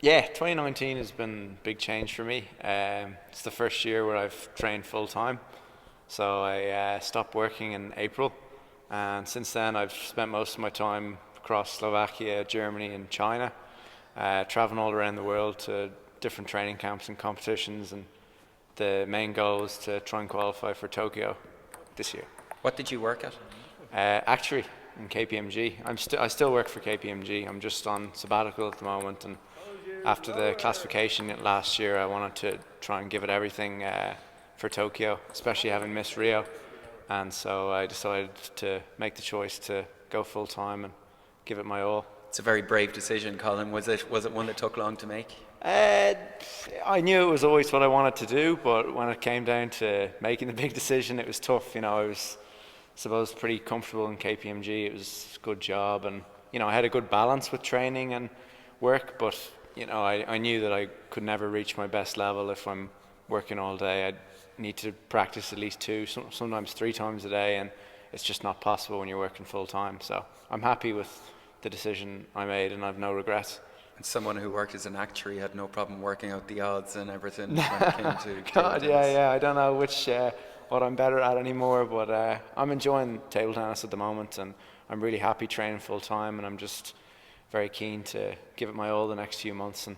Yeah, 2019 has been a big change for me. It's the first year where I've trained full time. So I stopped working in April, and since then I've spent most of my time across Slovakia, Germany, and China, traveling all around the world to different training camps and competitions. And the main goal is to try and qualify for Tokyo this year. What did you work at? Actually, in KPMG, I still work for KPMG. I'm just on sabbatical at the moment, and after the classification last year, I wanted to try and give it everything for Tokyo, especially having missed Rio. And so I decided to make the choice to go full time and give it my all. It's a very brave decision, Colin. Was it one that took long to make? Uh, I knew it was always what I wanted to do, but when it came down to making the big decision, it was tough. I was suppose pretty comfortable in KPMG. It was a good job, and I had a good balance with training and work. But I knew that I could never reach my best level if I'm working all day. I'd need to practice at least two, sometimes three times a day, and it's just not possible when you're working full time. So I'm happy with the decision I made, and I've no regrets. And someone who worked as an actuary had no problem working out the odds and everything when it came to God, table tennis. yeah. I don't know what I'm better at anymore, but I'm enjoying table tennis at the moment, and I'm really happy training full time, and I'm just very keen to give it my all the next few months and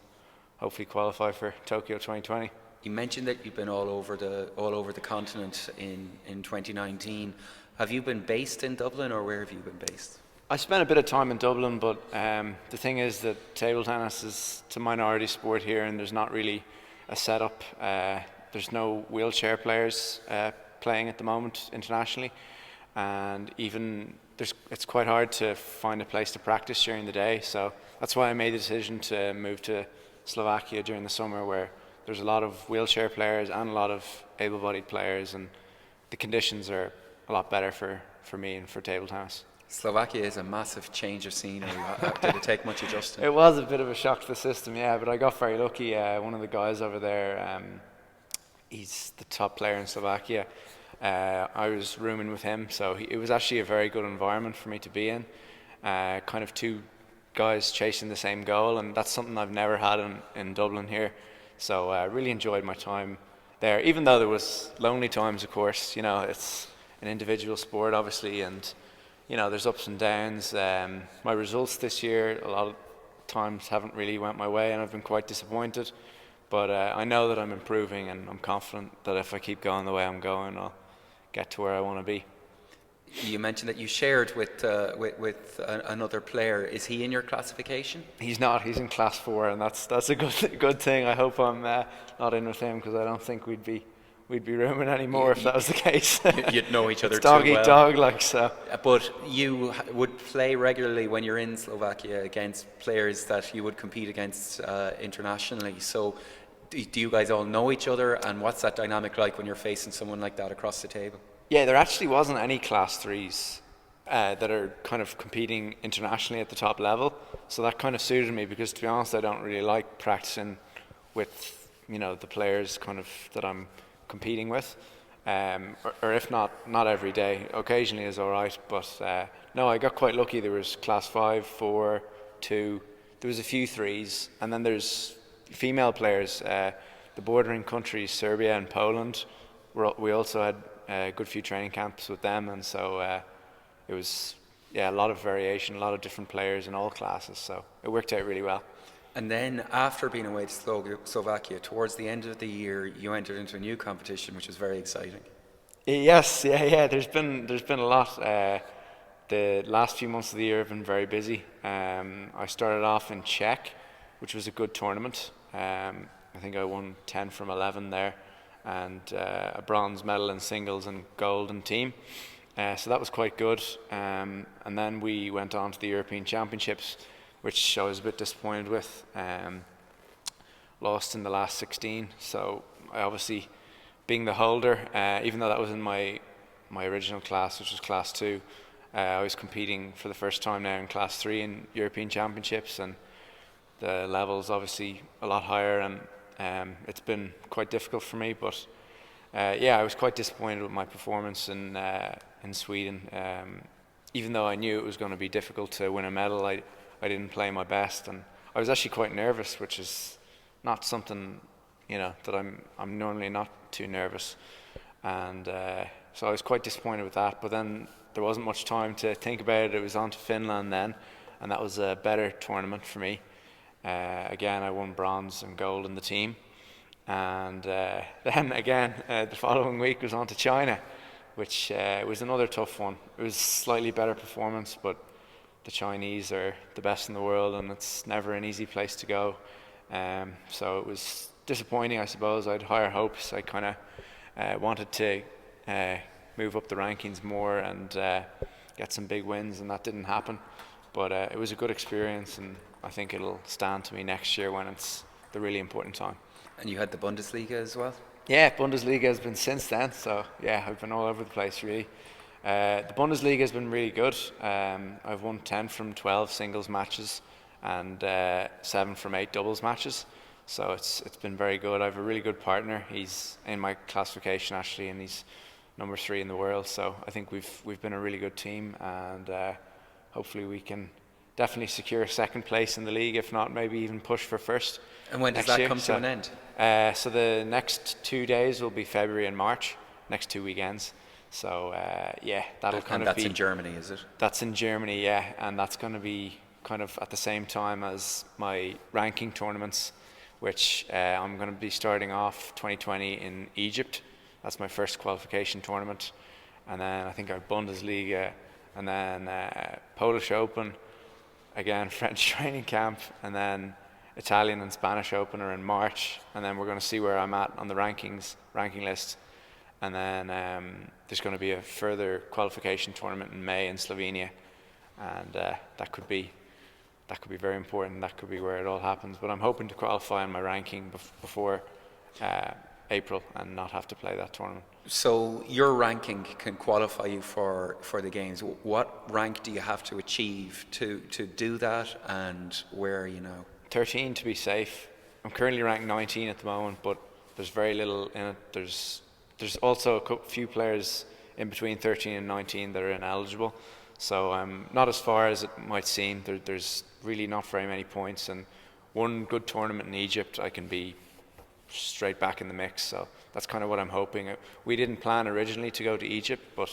hopefully qualify for Tokyo 2020. You mentioned that you've been all over the continent in 2019. Have you been based in Dublin, or where have you been based? I spent a bit of time in Dublin, but the thing is that table tennis is a minority sport here, and there's not really a setup. There's no wheelchair players playing at the moment internationally, and even it's quite hard to find a place to practice during the day. So that's why I made the decision to move to Slovakia during the summer, where there's a lot of wheelchair players and a lot of able-bodied players, and the conditions are a lot better for me and for table tennis. Slovakia is a massive change of scenery. Did it take much adjusting? It was a bit of a shock to the system, yeah, but I got very lucky. One of the guys over there, he's the top player in Slovakia. I was rooming with him, so it was actually a very good environment for me to be in. Kind of two guys chasing the same goal, and that's something I've never had in Dublin here. So I really enjoyed my time there, even though there was lonely times, of course. It's an individual sport, obviously, and there's ups and downs. My results this year a lot of times haven't really went my way, and I've been quite disappointed. But I know that I'm improving, and I'm confident that if I keep going the way I'm going, I'll get to where I want to be. You mentioned that you shared with another player. Is he in your classification? He's not. He's in class 4, and that's a good thing. I hope I'm not in with him, because I don't think we'd be rooming anymore if that was the case. You'd know each other it's dog too well. eat dog, like so. But you would play regularly when you're in Slovakia against players that you would compete against internationally. So do you guys all know each other, and what's that dynamic like when you're facing someone like that across the table? Yeah, there actually wasn't any class 3s that are kind of competing internationally at the top level. So that kind of suited me, because to be honest, I don't really like practicing with the players kind of that I'm competing with, or if not every day. Occasionally is all right, but no, I got quite lucky. There was class 5, 4, 2. There was a few 3s, and then there's female players. The bordering countries, Serbia and Poland, we also had a good few training camps with them, and so it was a lot of variation, a lot of different players in all classes. So it worked out really well. And then after being away to Slovakia, towards the end of the year, you entered into a new competition, which was very exciting. Yes, yeah. There's been a lot. The last few months of the year have been very busy. I started off in Czech, which was a good tournament. I think I won 10 from 11 there, and a bronze medal in singles and gold in team. So that was quite good. And then we went on to the European Championships, which I was a bit disappointed with. Lost in the last 16. So I obviously, being the holder, even though that was in my original class, which was class 2, I was competing for the first time now in class 3 in European Championships, and the level's obviously a lot higher, and it's been quite difficult for me. But I was quite disappointed with my performance in Sweden. Even though I knew it was going to be difficult to win a medal, I didn't play my best, and I was actually quite nervous, which is not something, that I'm normally not too nervous, and so I was quite disappointed with that. But then there wasn't much time to think about it. It was on to Finland then, and that was a better tournament for me. Again, I won bronze and gold in the team, and then again the following week was on to China, which was another tough one. It was slightly better performance, but the Chinese are the best in the world, and it's never an easy place to go. So it was disappointing, I suppose. I had higher hopes. I kind of wanted to move up the rankings more and get some big wins, and that didn't happen. But it was a good experience, and I think it'll stand to me next year when it's the really important time. And you had the Bundesliga as well? Yeah, Bundesliga has been since then, so yeah, I've been all over the place really. The Bundesliga has been really good. I've won 10 from 12 singles matches and 7 from 8 doubles matches. So it's been very good. I have a really good partner. He's in my classification actually, and he's number 3 in the world. So I think we've been a really good team, and hopefully we can definitely secure second place in the league. If not, maybe even push for first. And when does that come to an end? So the next 2 days will be February and March. Next 2 weekends. So yeah, that'll kind of be. And that's in Germany, is it? That's in Germany, yeah, and that's going to be kind of at the same time as my ranking tournaments, which I'm going to be starting off 2020 in Egypt. That's my first qualification tournament, and then I think our Bundesliga, and then Polish Open, again French training camp, and then Italian and Spanish Open are in March, and then we're going to see where I'm at on the ranking list. And then there's going to be a further qualification tournament in May in Slovenia, and that could be very important. That could be where it all happens. But I'm hoping to qualify in my ranking before April and not have to play that tournament. So your ranking can qualify you for the games. What rank do you have to achieve to do that, and where are you now? 13 to be safe. I'm currently ranked 19 at the moment, but there's very little in it. There's also a few players in between 13 and 19 that are ineligible, so I'm not as far as it might seem. There's really not very many points, and one good tournament in Egypt I can be straight back in the mix, so that's kind of what I'm hoping. We didn't plan originally to go to Egypt, but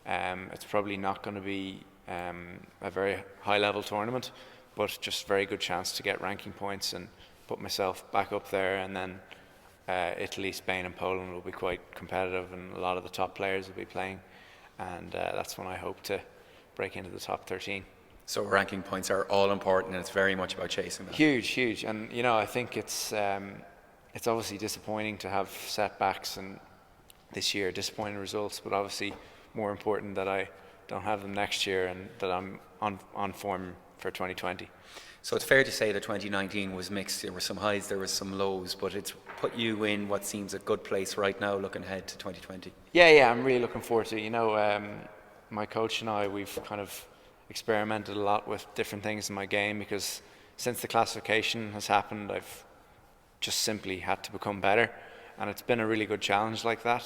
it's probably not going to be a very high level tournament, but just very good chance to get ranking points and put myself back up there. And then Italy, Spain and Poland will be quite competitive, and a lot of the top players will be playing, and that's when I hope to break into the top 13. So ranking points are all important, and it's very much about chasing that. Huge, and I think it's obviously disappointing to have setbacks, and this year disappointing results, but obviously more important that I don't have them next year, and that I'm on form for 2020. So it's fair to say that 2019 was mixed. There were some highs, there were some lows, but it's put you in what seems a good place right now looking ahead to 2020. Yeah, I'm really looking forward to it. My coach and I, we've kind of experimented a lot with different things in my game, because since the classification has happened, I've just simply had to become better, and it's been a really good challenge like that.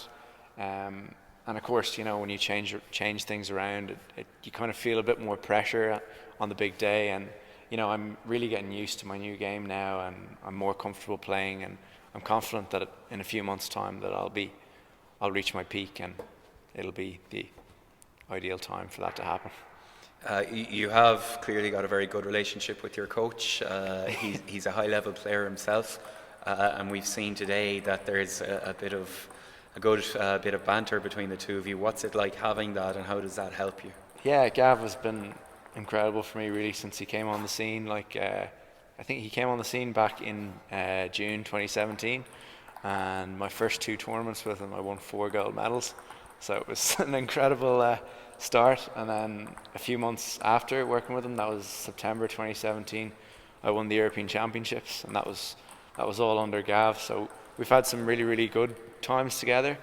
And of course, when you change things around, you kind of feel a bit more pressure on the big day, and I'm really getting used to my new game now, and I'm more comfortable playing, and I'm confident that in a few months' time that I'll reach my peak, and it'll be the ideal time for that to happen. You have clearly got a very good relationship with your coach. He's a high-level player himself, and we've seen today that there's a good bit of banter between the two of you. What's it like having that, and how does that help you? Yeah, Gav has been incredible for me really since he came on the scene. I think he came on the scene back in June 2017, and my first 2 tournaments with him I won 4 gold medals, so it was an incredible start. And then a few months after working with him, that was September 2017, I won the European Championships, and that was all under Gav. So we've had some really good times together,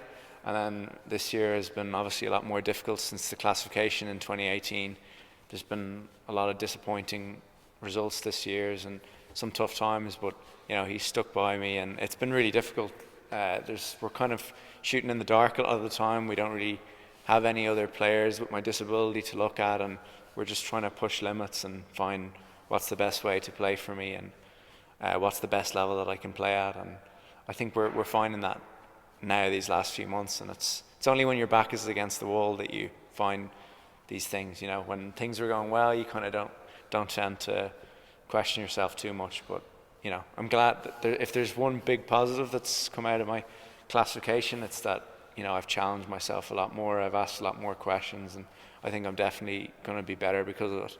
and then this year has been obviously a lot more difficult since the classification in 2018. There's been a lot of disappointing results this year and some tough times, but he's stuck by me, and it's been really difficult. We're kind of shooting in the dark a lot of the time. We don't really have any other players with my disability to look at, and we're just trying to push limits and find what's the best way to play for me, and what's the best level that I can play at. And I think we're finding that now these last few months, and it's only when your back is against the wall that you find these things. You know, when things are going well, you kind of don't tend to question yourself too much. But you know, I'm glad that if there's one big positive that's come out of my classification, it's that, you know, I've challenged myself a lot more. I've asked a lot more questions, and I think I'm definitely going to be better because of it.